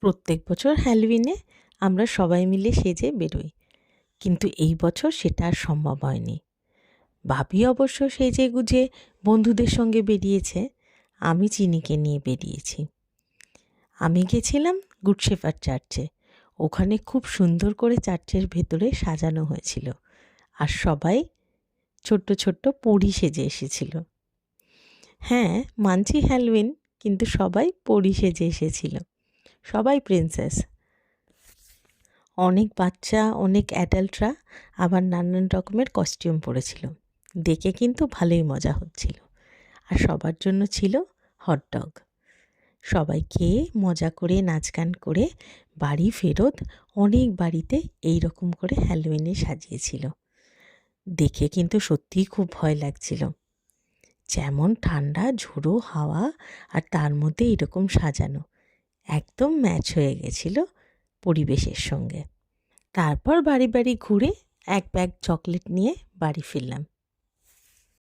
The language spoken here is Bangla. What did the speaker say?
প্রত্যেক বছর হ্যালোউইনে আমরা সবাই মিলে সেজে বেরোই, কিন্তু এই বছর সেটা আর সম্ভব হয়নি। ভাবি অবশ্য সেজে গুজে বন্ধুদের সঙ্গে বেরিয়েছে, আমি চিনিকে নিয়ে বেরিয়েছি। আমি গেছিলাম গুড শেফার্ড চার্চে। ওখানে খুব সুন্দর করে চার্চের ভেতরে সাজানো হয়েছিল, আর সবাই ছোট্ট ছোট্ট পরী সেজে এসেছিল। হ্যাঁ, মানছি হ্যালোউইন, কিন্তু সবাই পরী সেজে এসেছিল, সবাই প্রিন্সেস। অনেক বাচ্চা, অনেক অ্যাডাল্টরা আবার নানান রকমের কস্টিউম পরেছিল। দেখে কিন্তু ভালোই মজা হচ্ছিল। আর সবার জন্য ছিল হটডগ। সবাই খেয়ে মজা করে নাচ গান করে বাড়ি ফেরত অনেক বাড়িতে এই রকম করে হ্যালোউইনে সাজিয়েছিল। দেখে কিন্তু সত্যিই খুব ভয় লাগছিল। যেমন ঠান্ডা ঝোড়ো হাওয়া, আর তার মধ্যে এরকম সাজানো, একদম ম্যাচ হয়ে গেছিল পরিবেশের সঙ্গে। তারপর বাড়ি বাড়ি ঘুরে এক ব্যাগ চকলেট নিয়ে বাড়ি ফিরলাম।